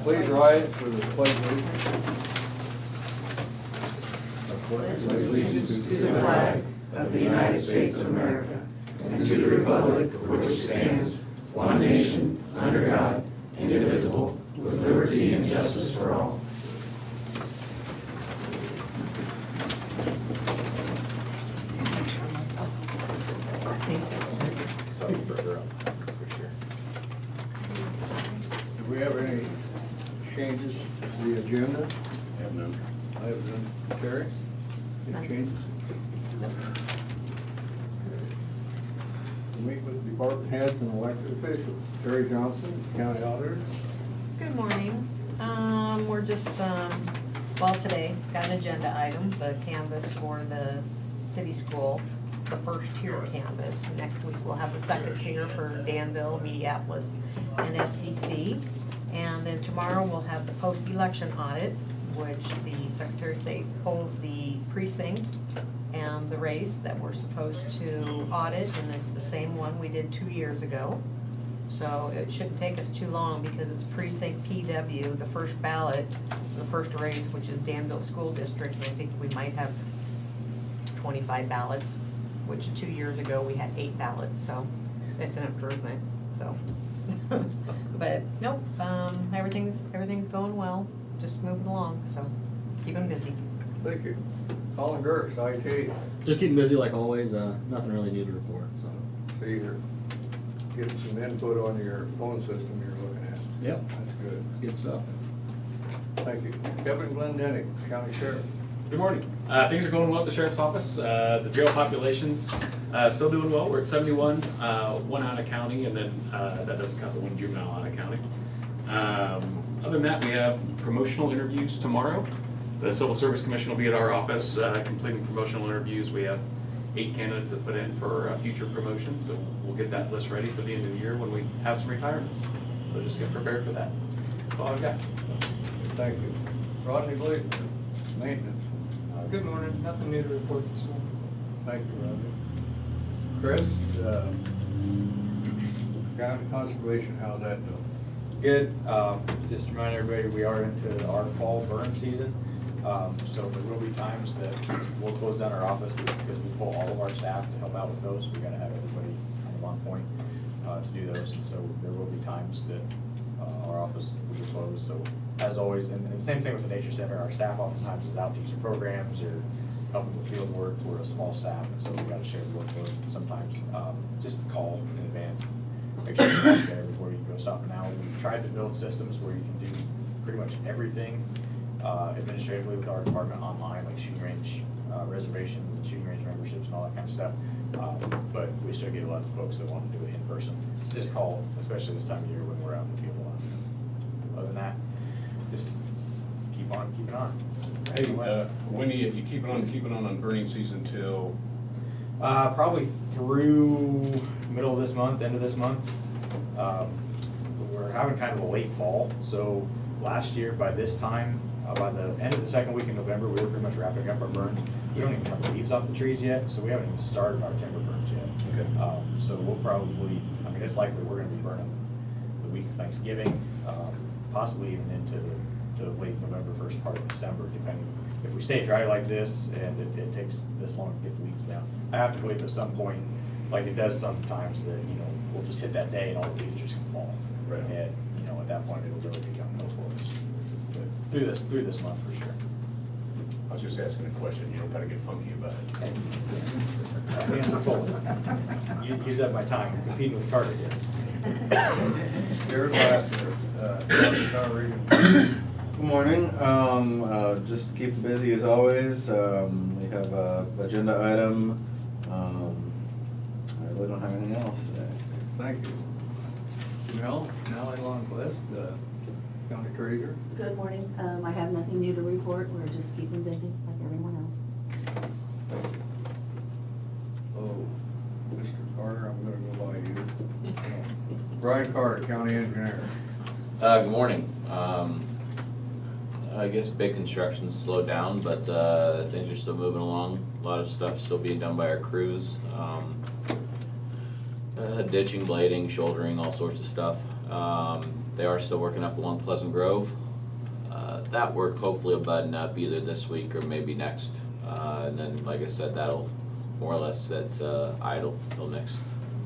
Please rise for the pledge Allegiance to the flag of the United States of America and to the republic for which it stands, one nation, under God, indivisible, with liberty and justice for all. Do we have any changes to the agenda? Have none. I have none. Terry? Any changes? Meet with department heads and elected officials. Terry Johnson, county auditor. Good morning. We're just, well, today, got an agenda item, the canvas for the city school, the first tier canvas. Next week, we'll have the second tier for Danville, Mediapolis, and SCC. And then tomorrow, we'll have the post-election audit, which the Secretary of State holds the precinct and the race that we're supposed to audit, and it's the same one we did 2 years ago. So it shouldn't take us too long because it's precinct PW, the first ballot, the first race, which is Danville School District, and I think we might have 25 ballots, which 2 years ago we had 8 ballots, so it's an improvement, so. But nope, everything's going well, just moving along, so keep them busy. Thank you. Colin Gertz, IT. Just keeping busy like always, nothing really new to report, so. See, you're getting some input on your phone system you're looking at. Yep. That's good. Good stuff. Thank you. Kevin Glendenning, county sheriff. Good morning. Things are going well at the sheriff's office. The jail population's still doing well. We're at 71, one out of county, and then that doesn't count the one juvenile out of county. Other than that, we have promotional interviews tomorrow. The Civil Service Commission will be at our office completing promotional interviews. We have 8 candidates that put in for future promotions, so we'll get that list ready for the end of the year when we have some retirements. So just get prepared for that. That's all I've got. Thank you. Rodney Gleason, maintenance. Good morning, nothing new to report this morning. Thank you, Rodney. Chris, county conservation, how's that doing? Good, just to remind everybody, we are into our fall burn season. So there will be times that we'll close down our office because we pull all of our staff to help out with those. We gotta have everybody kind of on point to do those. And so there will be times that our office will be closed. So as always, and the same thing with the nature center, our staff oftentimes is out teaching programs or helping with field work. We're a small staff, and so we gotta share the workload sometimes. Just call in advance, make sure you're there before you go stop an hour. We've tried to build systems where you can do pretty much everything administratively with our department online, like shooting range reservations and shooting range memberships and all that kind of stuff. But we still get a lot of folks that want to do it in person. So just call, especially this time of year when we're out in the field a lot. Other than that, just keep on keeping on. Hey, when do you keep it on burning season till? Probably through middle of this month, end of this month. We're having kind of a late fall, so last year by this time, by the end of the second week in November, we were pretty much wrapping up our burns. We don't even have the leaves off the trees yet, so we haven't even started our timber burns yet. Okay. So we'll probably, I mean, it's likely we're gonna be burning the week of Thanksgiving, possibly even into the late November, first part of December, depending. If we stay dry like this and it takes this long to get the leaves down, I have to believe at some point, like it does sometimes, that, we'll just hit that day and all the leaves just gonna fall. Right. And, at that point, it'll really become no for us. But through this month for sure. I was just asking a question, you don't gotta get funky about it. Hands are full. Use up my time, I'm competing with Carter here. Jared Lasser, County Region. Good morning. Just keep it busy as always. We have a agenda item. I really don't have anything else today. Thank you. Janelle Longquest, county treasurer. Good morning. I have nothing new to report. We're just keeping busy like everyone else. Oh, Mr. Carter, I'm gonna go by you. Brian Carter, county engineer. Good morning. I guess big construction's slowed down, but things are still moving along. A lot of stuff still being done by our crews. Ditching, blading, shouldering, all sorts of stuff. They are still working up along Pleasant Grove. That work hopefully will button up either this week or maybe next. And then, like I said, that'll more or less sit idle till next.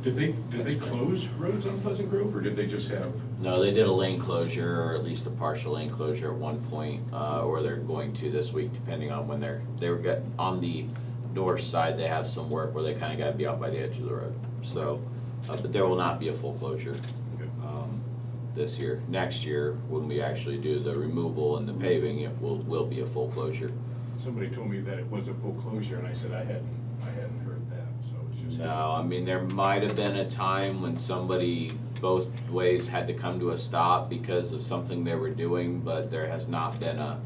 Did they close roads on Pleasant Grove, or did they just have? No, they did a lane closure, or at least a partial lane closure at one point, or they're going to this week, depending on when they were on the north side, they have some work where they kinda gotta be out by the edge of the road. So, but there will not be a full closure, this year. Next year, when we actually do the removal and the paving, it will be a full closure. Somebody told me that it was a full closure, and I said I hadn't heard that, so it's just. No, I mean, there might have been a time when somebody both ways had to come to a stop because of something they were doing, but there has not been a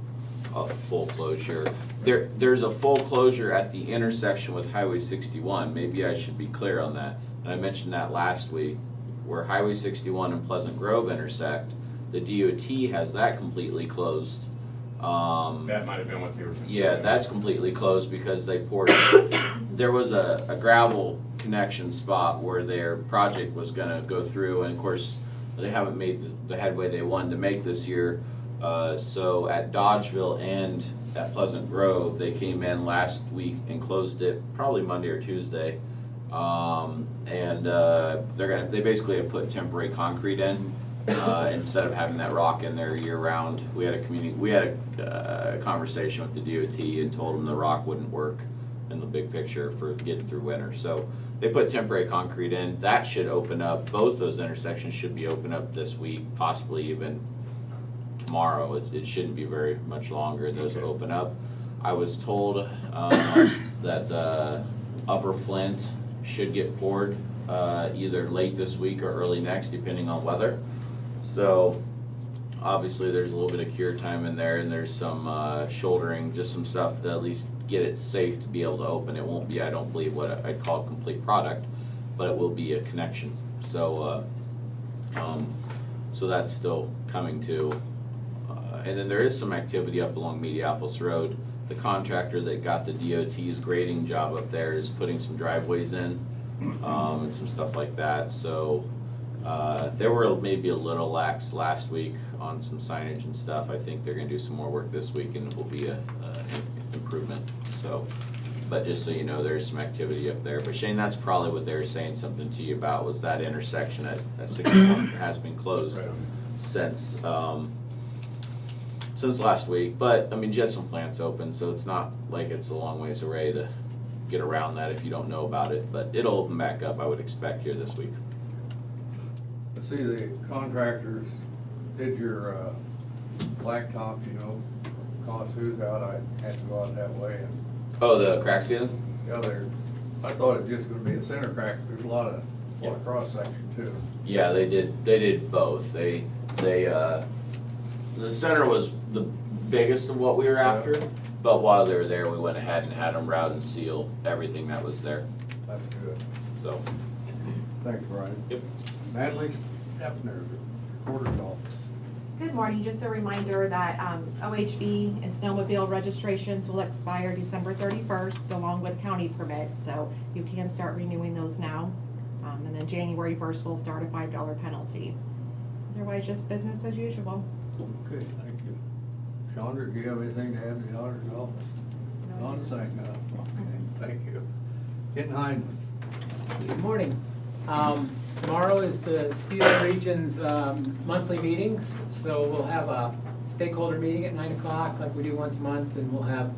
full closure. There's a full closure at the intersection with Highway 61, maybe I should be clear on that. And I mentioned that last week, where Highway 61 and Pleasant Grove intersect, the DOT has that completely closed. That might have been what they were. Yeah, that's completely closed because they poured, there was a gravel connection spot where their project was gonna go through, and of course, they haven't made the headway they wanted to make this year. So at Dodgeville and at Pleasant Grove, they came in last week and closed it probably Monday or Tuesday. They basically have put temporary concrete in, instead of having that rock in there year round. We had a conversation with the DOT and told them the rock wouldn't work in the big picture for getting through winter. So they put temporary concrete in. That should open up, both those intersections should be open up this week, possibly even tomorrow. It shouldn't be very much longer, those will open up. I was told, that, Upper Flint should get poured, either late this week or early next, depending on weather. So, obviously, there's a little bit of cure time in there, and there's some, shouldering, just some stuff to at least get it safe to be able to open. It won't be, I don't believe, what I'd call a complete product, but it will be a connection. So, so that's still coming to. And then there is some activity up along Mediapolis Road. The contractor that got the DOT's grading job up there is putting some driveways in, and some stuff like that. So, there were maybe a little lax last week on some signage and stuff. I think they're gonna do some more work this week, and it will be a improvement. So, but just so you know, there's some activity up there. But Shane, that's probably what they were saying something to you about, was that intersection at 61 has been closed since last week. But I mean, Jetson plant's open, so it's not like it's a long ways away to get around that if you don't know about it. But it'll open back up, I would expect, here this week. I see the contractors did your blacktop, cost who's out, I had to go out that way, and Oh, the crack sealing? the other, I thought it was just gonna be a center crack, there's a lot of cross section too. Yeah, they did both. The center was the biggest of what we were after, but while they were there, we went ahead and had them route and seal everything that was there, That's good. so. Thanks, Brian. Yep. Natalie Stepner, Recorder's Office. Good morning, just a reminder that OHV and snowmobile registrations will expire December 31st along with county permits, so you can start renewing those now. And then January 1st will start a $5 penalty. Otherwise, just business as usual. Okay, thank you. Chandra, do you have anything to add to the auditor's office? None, thank you. Okay, thank you. Ken Hindman. Good morning. Tomorrow is the CL Region's monthly meetings, so we'll have a stakeholder meeting at 9 o'clock like we do once a month, and we'll have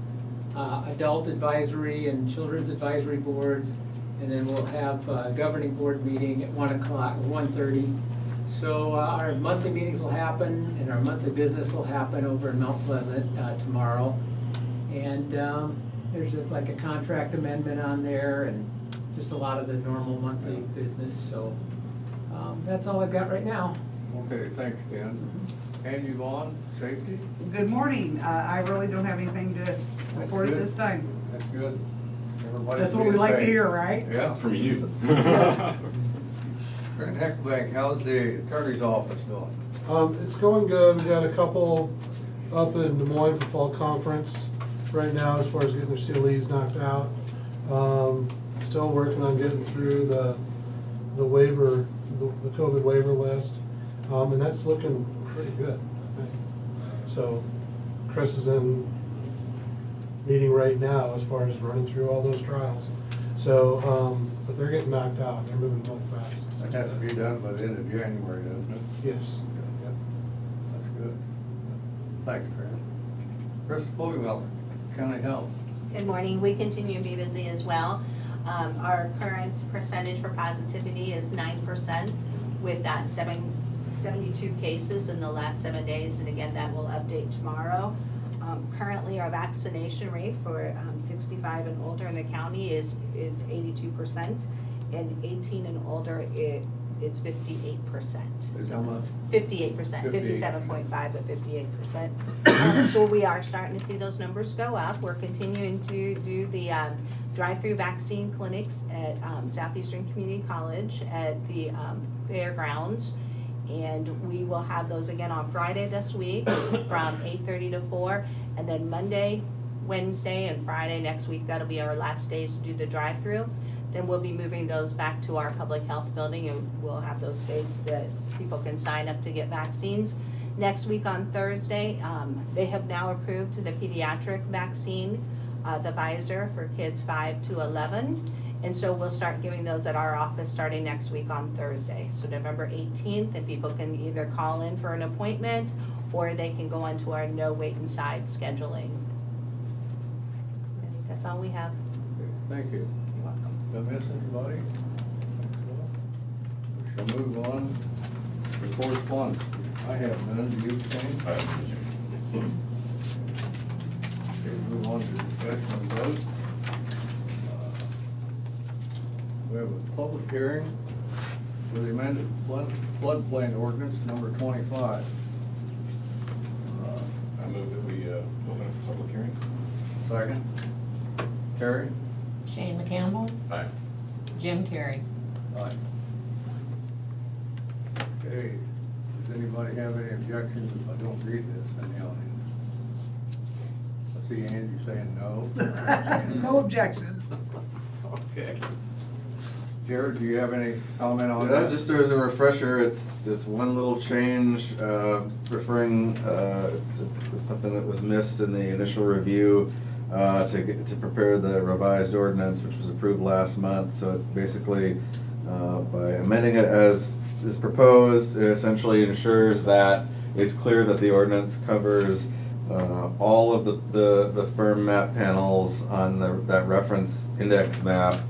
adult advisory and children's advisory boards, and then we'll have a governing board meeting at 1 o'clock, 1:30. So our monthly meetings will happen, and our monthly business will happen over in Mount Pleasant tomorrow. And there's like a contract amendment on there, and just a lot of the normal monthly business, so that's all I've got right now. Okay, thanks, Ken. Angie Vaughn, Safety? Good morning. I really don't have anything to report at good. this time. That's good. Everybody's That's what we being like to safe. hear, right? Yeah. From you. Grant Hecklebank, how's the attorney's office doing? It's going good. We got a couple up in Des Moines for fall conference right now as far as getting their CLEs knocked out. Still working on getting through the waiver, the COVID waiver list. And that's looking pretty good, I think. So Chris is in meeting right now as far as running through all those trials. So, but they're getting knocked out, they're moving really fast. That has to be done by the end of January, doesn't it? Yes, yep. That's good. Thanks, Chris. Chris Fogel, County Health. Good morning. We continue to be busy as well. Our current percentage for positivity is 9%, with that 72 cases in the last 7 days, and again, that will update tomorrow. Currently, our vaccination rate for 65 and older in the county is 82%, and 18 and older, it's 58%. Is how much? 58%, 57.5, but 58%. So we are starting to see those numbers go up. We're continuing to do the drive-through vaccine clinics at Southeastern Community College at the fairgrounds. And we will have those again on Friday this week from 8:30 to 4. And then Monday, Wednesday, and Friday next week, that'll be our last days to do the drive-through. Then we'll be moving those back to our public health building, and we'll have those dates that people can sign up to get vaccines. Next week on Thursday, they have now approved the pediatric vaccine, the Pfizer for kids 5 to 11. And so we'll start giving those at our office starting next week on Thursday. So November 18th, and people can either call in for an appointment or they can go onto our no wait inside scheduling. I think that's all we have. Thank you. You're welcome. Did I miss anybody? We shall move on to correspondence. I have none. Do you, Shane? I have Okay, move on to discussion and vote. We have a public hearing for the amended floodplain ordinance number 25. I move that we open up the public hearing. Second. Terry? Shane McCampbell, Aye. Jim Carrey. Aye. Okay, does anybody have any objections if I don't read this in the audience? I see Angie saying no. No objections. Okay. Jared, do you have any comment on Yeah, that? just as a refresher, it's one little change, referring, it's something that was missed in the initial review, to prepare the revised ordinance, which was approved last month. So it basically, by amending it as is proposed, it essentially ensures that it's clear that the ordinance covers all of the firm map panels on that reference index map,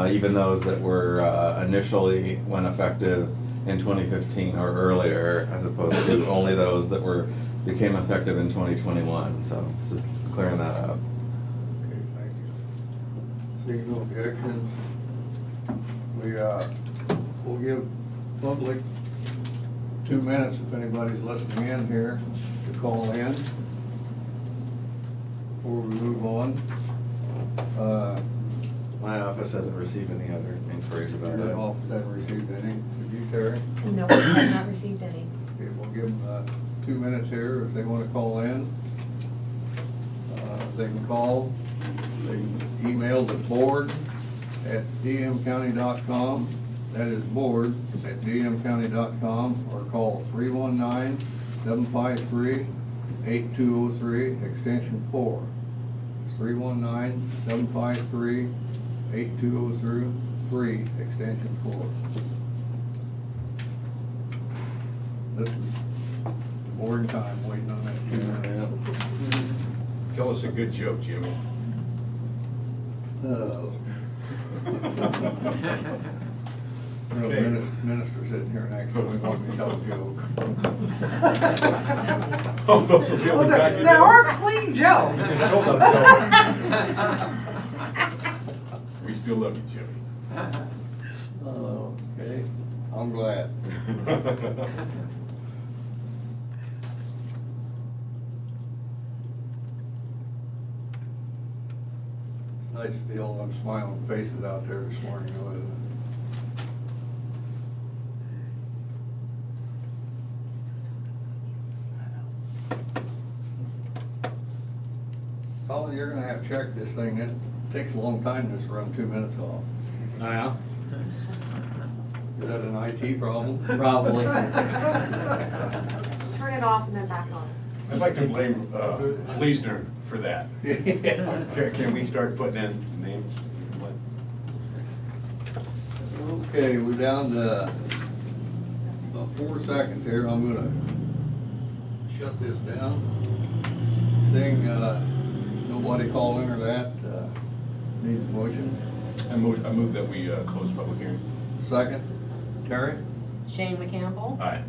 even those that were initially went effective in 2015 or earlier, as opposed to only those that became effective in 2021. So it's just clearing that up. Okay, thank you. Seeing no objections, we'll give public 2 minutes if anybody's listening in here to call in before we move on. My office hasn't received any other inquiries about Your it. office hasn't received any. Did you, Terry? No, we have not received any. Okay, we'll give them 2 minutes here if they want to call in. They can call, they can email the board@dmcounty.com. That is board@dmcounty.com, or call 319-753-8203, extension 4. 319-753-8203, extension 4. This is boring time waiting on that. Tell us a good joke, Jimmy. Oh. No, minister sitting here and actually wanting to tell a joke. Oh, those will be Well, on the back of there it. are clean jokes. Just told them so. We still love you, Jimmy. Oh, okay, I'm glad. It's nice to see all them smiling faces out there this morning, wasn't it? Colin, you're gonna have to check this thing. It takes a long time just to run 2 minutes off. Oh, yeah? Is that an IT problem? Probably. Turn it off and then back on. I'd like to blame Leesner for that. Can we start putting in names? Okay, we're down to about 4 seconds here. I'm gonna shut this down. Seeing nobody calling or that, need a motion. I move that we close public hearing. Second, Terry? Shane McCampbell, Aye.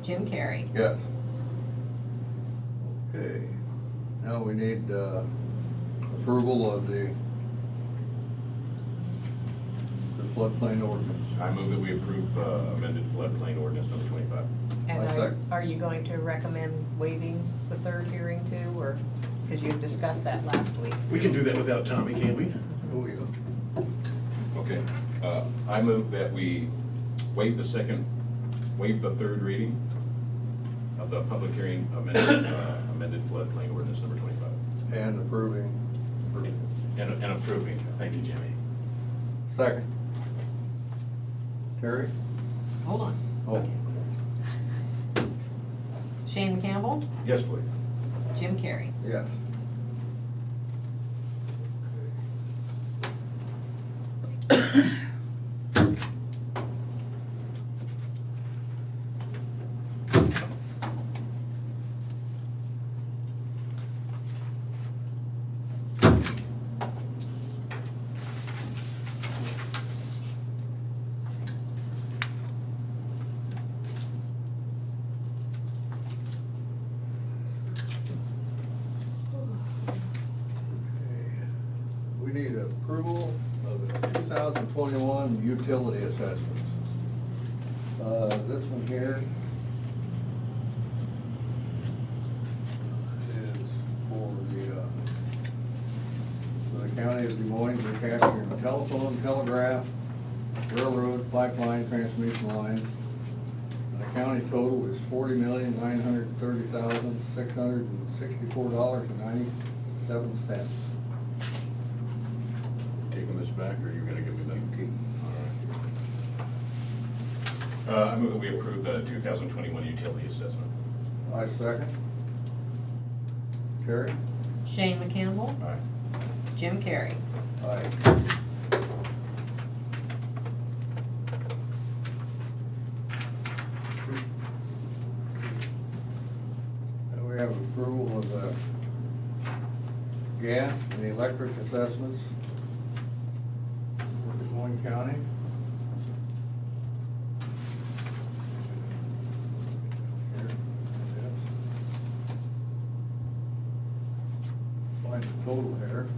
Jim Carrey. Yes. Okay, now we need approval of the floodplain ordinance. I move that we approve amended floodplain ordinance number 25. And I are, second. are you going to recommend waiving the third hearing too, or, because you discussed that last week? We can do that without Tommy, can't we? Oh, yeah. Okay, I move that we waive the third reading of the public hearing amended floodplain ordinance number 25. And approving. And approving, thank you, Jimmy. Second. Terry? Hold on. Oh, Shane McCampbell, Yes, please. Jim Carrey. yes. We need approval of the 2021 utility assessments. This one here is for the county of Des Moines. We're capturing telephone, telegraph, railroad, pipeline, transmission line. And the county total is $40,930,664.97. Taking this back, or are you gonna give me that? All right. I move that we approve the 2021 utility assessment. I second. Terry? Shane McCampbell, Aye. Jim Carrey. Aye. And we have approval of the gas and the electric assessments for Des Moines County. Here, yes. Find the total here.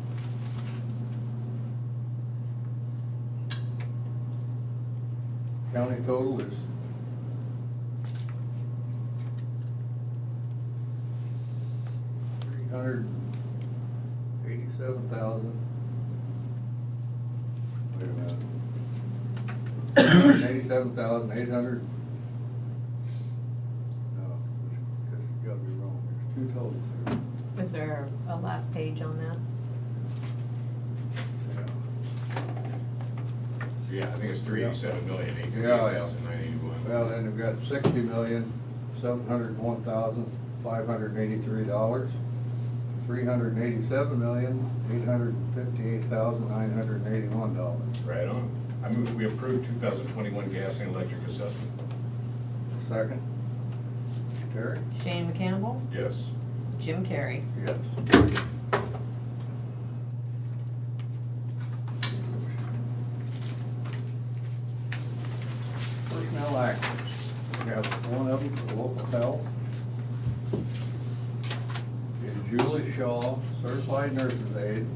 County total is $387,000. Wait a minute. $87,800. No, this gotta be wrong. There's two totals here. Is there a last page on that? Yeah, I think it's 387,888,981. Well, then we've got $60,701,583, $387,858,981. Right on. I move that we approve 2021 gas and electric assessment. Second. Terry? Shane McCampbell, Yes. Jim Carrey. Yes. Personnel actions. We have one of them for local health. Is Julie Shaw, certified nurse's aide,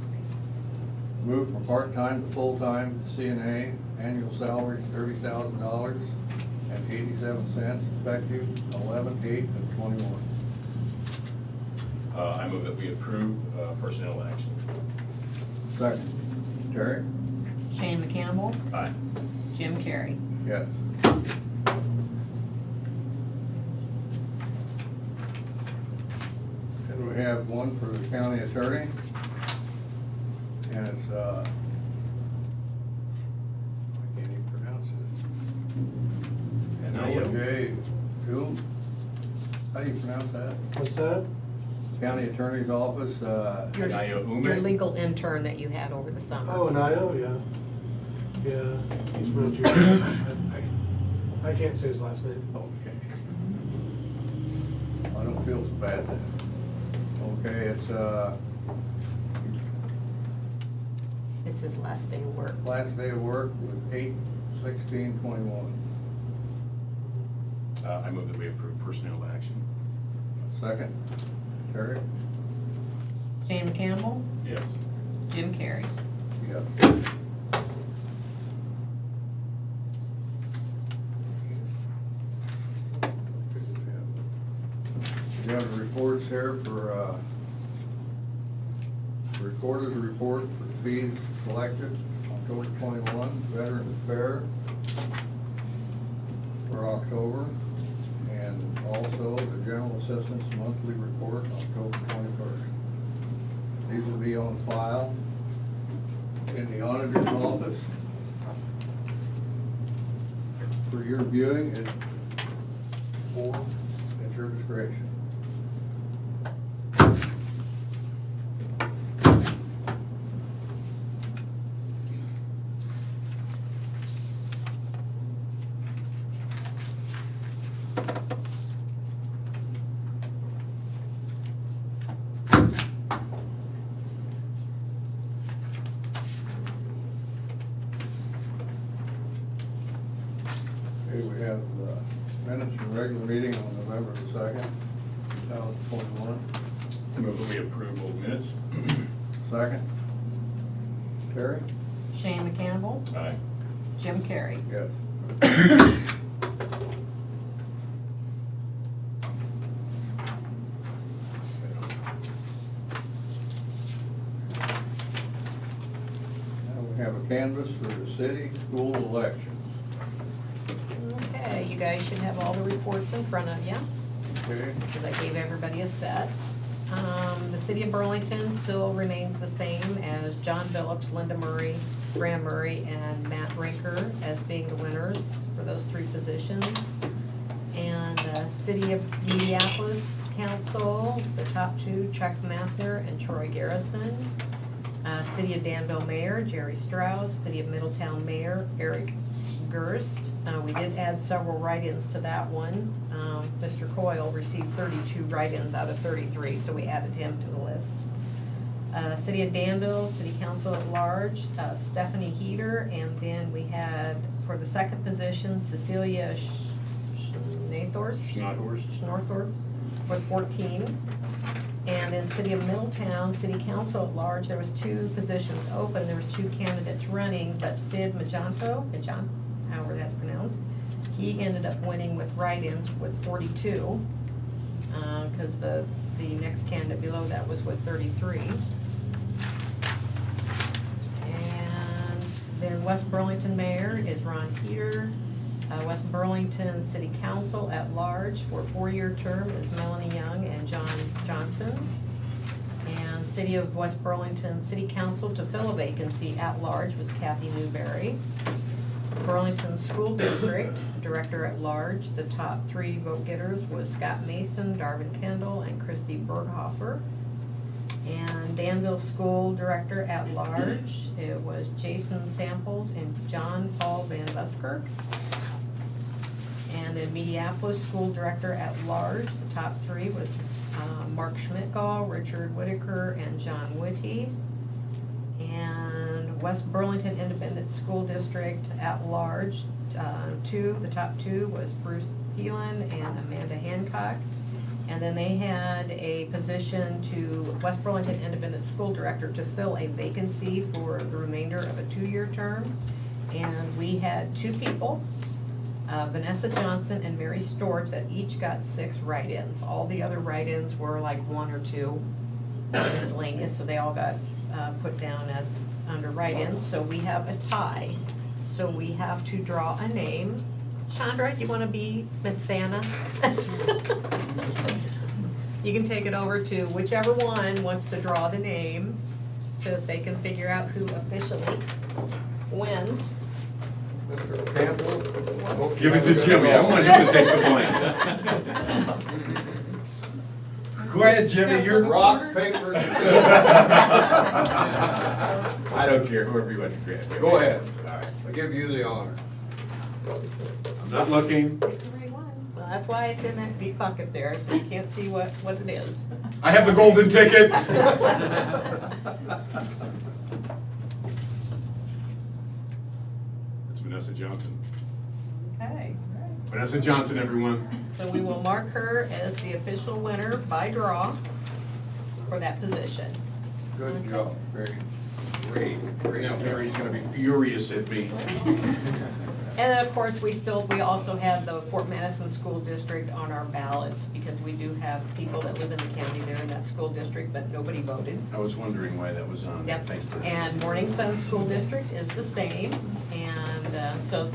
moved from part-time to full-time CNA, annual salary $30,000.87, effective 11/8/21. I move that we approve personnel action. Second. Terry? Shane McCampbell, Aye. Jim Carrey. Yes. And we have one for the county attorney. And it's, I can't even pronounce it. do you pronounce that? What's that? County Attorney's Office, Your legal intern that you had over the summer. Oh, and yeah. Yeah, he's moved here. I can't say his last name. Okay. I don't feel so bad then. Okay, It's his last day of work. last day of work was 8/16/21. I move that we approve personnel action. Second, Terry? Shane Campbell, Yes. Jim Carrey. Yep. We have the reports here for, recorder's report for fees collected October 21, Veterans Fair for October, and also the General Assistance Monthly Report October 21st. These will be on file in the auditor's office for your viewing or at your discretion. Okay, we have minutes from regular meeting on November the 2nd, 2021. I move that we approve both minutes. Second. Terry? Shane McCampbell, Aye. Jim Carrey. Yes. Now we have a canvass for the city school elections. Okay, you guys should have all the reports in front of you, Okay, because I gave everybody a set. The city of Burlington still remains the same as John Phillips, Linda Murray, Graham Murray, and Matt Rinker as being the winners for those 3 positions. And city of Minneapolis Council, the top 2, Chuck Massner and Troy Garrison. City of Danville Mayor, Jerry Strauss. City of Middletown Mayor, Eric Gerst. We did add several write-ins to that one. Mr. Coyle received 32 write-ins out of 33, so we added him to the list. City of Danville, City Council at Large, Stephanie Heater, and then we had, for the second position, Cecilia Schnorthorst with 14. And then City of Middletown, City Council at Large, there was 2 positions open, there was 2 candidates running, but Sid Majanto, however that's pronounced, he ended up winning with write-ins with 42, because the next candidate below that was with 33. And then West Burlington Mayor is Ron Peter. West Burlington City Council at Large for a 4-year term is Melanie Young and John Johnson. And City of West Burlington City Council to fill a vacancy at large was Kathy Newberry. Burlington School District Director at Large, the top 3 vote getters was Scott Mason, Darvin Kendall, and Christy Berghofer. And Danville School Director at Large, it was Jason Samples and John Paul Van Buskirk. And then Minneapolis School Director at Large, the top 3 was Mark Schmidtgall, Richard Whitaker, and John Whitty. And West Burlington Independent School District at Large, the top 2 was Bruce Thielen and Amanda Hancock. And then they had a position to West Burlington Independent School Director to fill a vacancy for the remainder of a 2-year term. And we had 2 people, Vanessa Johnson and Mary Storch, that each got 6 write-ins. All the other write-ins were like 1 or 2 miscellaneous, so they all got put down as under write-ins. So we have a tie. So we have to draw a name. Chandra, do you want to be Miss Vanna? You can take it over to whichever one wants to draw the name so that they can figure out who officially wins. Mr. Campbell? Give it to Jimmy, I want him to take the blame. Go ahead, Jimmy, you're Rock, paper, I don't care, whoever you want to grab. Go ahead. All right. I give you the honor. I'm not looking. Well, that's why it's in that deep bucket there, so you can't see what it is. I have the golden ticket. It's Vanessa Johnson. Okay. Vanessa Johnson, everyone. So we will mark her as the official winner by draw for that position. Good job, Barry. Great. Now Barry's gonna be furious at me. And then, of course, we also have the Fort Madison School District on our ballots because we do have people that live in the county there in that school district, but nobody voted. I was wondering why that was on. Yep, Thanks for that. and Morning Sun School District is the same, and so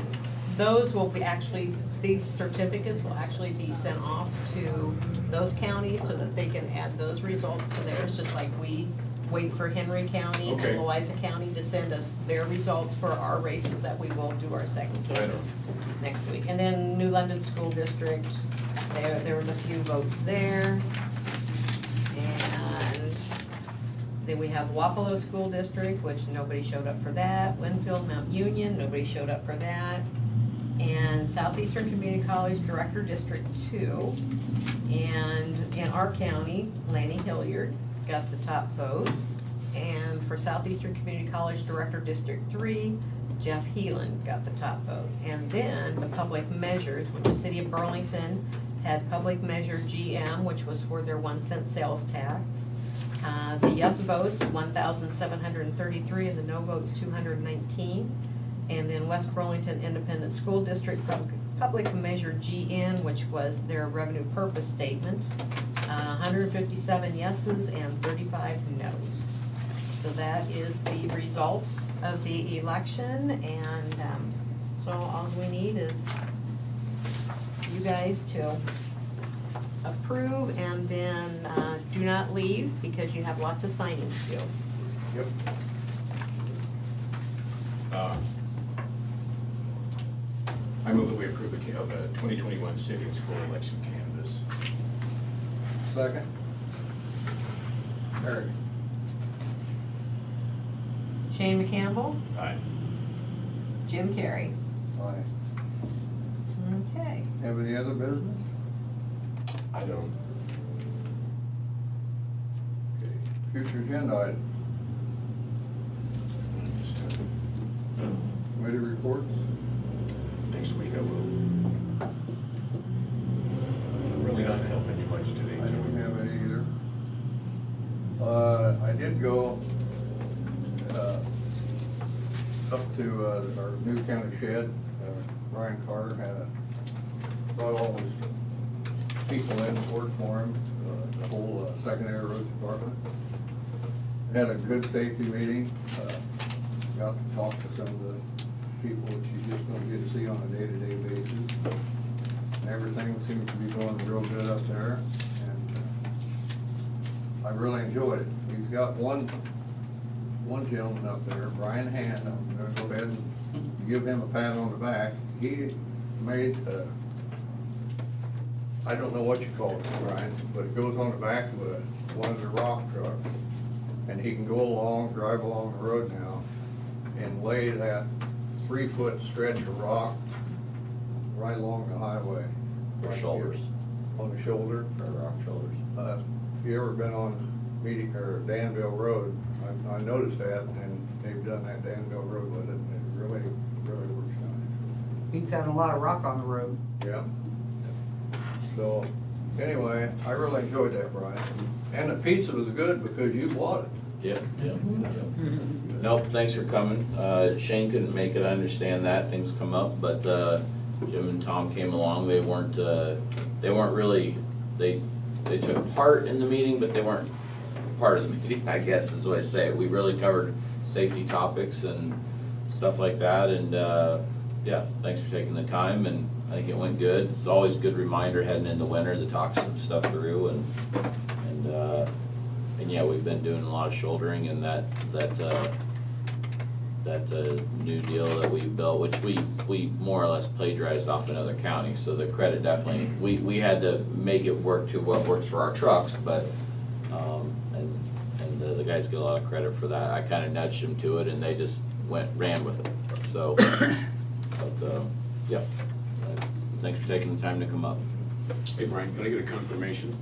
those will be actually, these certificates will actually be sent off to those counties so that they can add those results to theirs, just like we wait for Henry County Okay. and Louisa County to send us their results for our races that we will do our second canvass next week. And then New London School District, there was a few votes there. And then we have Wapello School District, which nobody showed up for that. Winfield, Mount Union, nobody showed up for that. And Southeastern Community College Director District 2. And in our county, Lanny Hilliard got the top vote. And for Southeastern Community College Director District 3, Jeff Heelan got the top vote. And then the public measures, which the City of Burlington had public measure GM, which was for their 1 cent sales tax. The yes votes, 1,733, and the no votes, 219. And then West Burlington Independent School District public measure GN, which was their revenue purpose statement, 157 yeses and 35 noes. So that is the results of the election, and so all we need is you guys to approve, and then do not leave because you have lots of signing to do. Yep. I move that we approve the 2021 city and school election canvass. Second. Barry. Shane McCampbell, Aye. Jim Carrey. Aye. Okay. Have any other business? I don't. Okay. Future agenda item. Committee reports? Next week I will. I'm really not helping you much today, I don't Jimmy. have any either. I did go up to our new county shed. Brian Carter brought all his people in to work for him, the whole secondary roads department. Had a good safety meeting. Got to talk to some of the people that you just don't get to see on a day-to-day basis. Everything seems to be going real good up there, and I really enjoyed it. We've got one gentleman up there, Brian Hand. I'm gonna go ahead and give him a pat on the back. He made, I don't know what you call it, Brian, but it goes on the back of one of the rock trucks, and he can go along, drive along the road now, and lay that 3-foot stretch of rock right along the highway. For shoulders. On the shoulder. For rock shoulders. If you ever been on Danville Road, I noticed that, and they've done that Danville Road with it, and it really, really works nice. Beats having a lot of rock on the road. Yeah. So, anyway, I really enjoyed that, Brian. And the pizza was good because you bought it. Yep. Nope, thanks for coming. Shane couldn't make it, I understand that, things come up, but Jim and Tom came along. They weren't really, they took part in the meeting, but they weren't part of the meeting, I guess is the way I say it. We really covered safety topics and stuff like that, and yeah, thanks for taking the time, and I think it went good. It's always a good reminder heading into winter to talk some stuff through, and yeah, we've been doing a lot of shouldering, and that new deal that we built, which we more or less plagiarized off another county, so the credit definitely, we had to make it work to what works for our trucks, but, and the guys get a lot of credit for that. I kinda nudged them to it and they just ran with it, so, but, yep. Thanks for taking the time to come up. Hey Brian, can I get a confirmation?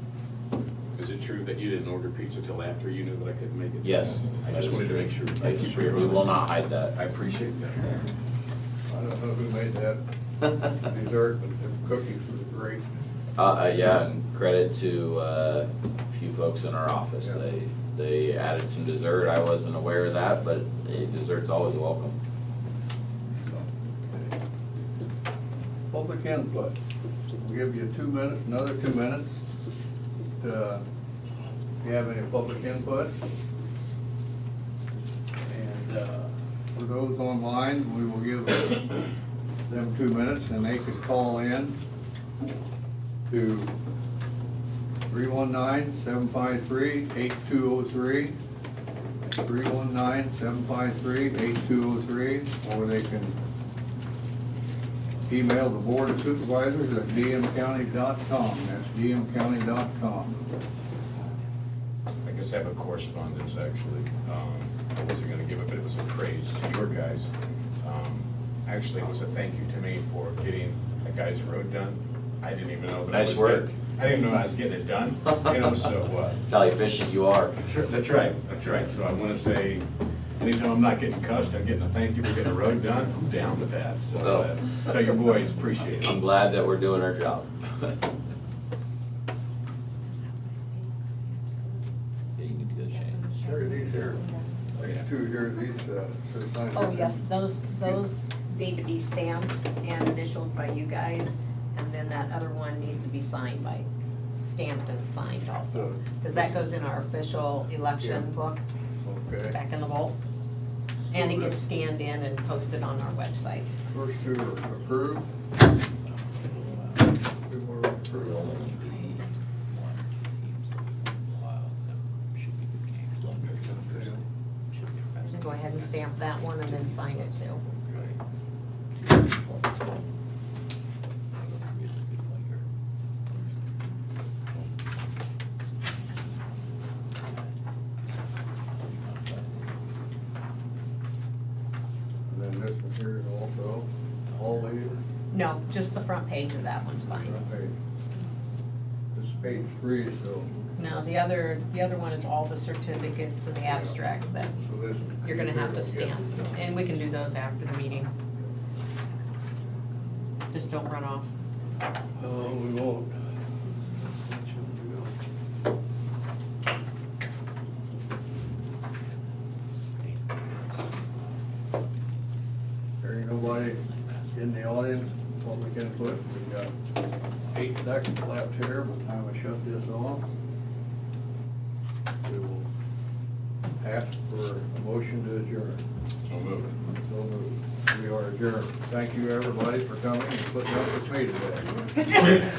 Is it true that you didn't order pizza till after you knew that I couldn't make it? Yes. I just wanted to make sure. Thank you for your We will honesty. not hide that. I appreciate that. I don't know who made that dessert, but the cookies were great. Yeah, and credit to a few folks in our office. Yeah. They added some dessert. I wasn't aware of that, but dessert's always welcome. Public input. We'll give you 2 minutes, another 2 minutes. If you have any public input. And for those online, we will give them 2 minutes and they can call in to 319-753-8203. 319-753-8203, or they can email the Board of Supervisors at dmcounty.com. That's dmcounty.com. I guess I have a correspondence, actually. I wasn't gonna give it, but it was a praise to your guys. Actually, it was a thank you to me for getting a guy's road done. I didn't even know that I was. Nice work. I didn't even know I was getting it done, you know, so, That's how efficient you are. that's right, that's right. So I wanna say, anytime I'm not getting cussed, I'm getting a thank you for getting a road done, I'm down with that. So, tell your boys, appreciate it. I'm glad that we're doing our job. Yeah, you need to go, Shane. Sure, these here, these two here, these, so sign. Oh, yes, those need to be stamped and initialed by you guys, and then that other one needs to be signed by, stamped and signed also. Because that goes in our official election book, Okay. back in the vault. And it gets scanned in and posted on our website. First two are approved. Two more approved. So go ahead and stamp that one and then sign it too. And then this one here is also, all these. No, just the front page of that one's fine. Front page. This is page 3, so. No, the other one is all the certificates and the abstracts that So this. you're gonna have to stamp. And we can do those after the meeting. Just don't run off. Oh, we won't. There ain't nobody in the audience, public input. We've got 8 seconds left here by the time I shut this off. We will ask for a motion to adjourn. So moved. So moved. We are adjourned. Thank you, everybody, for coming and putting up with me today.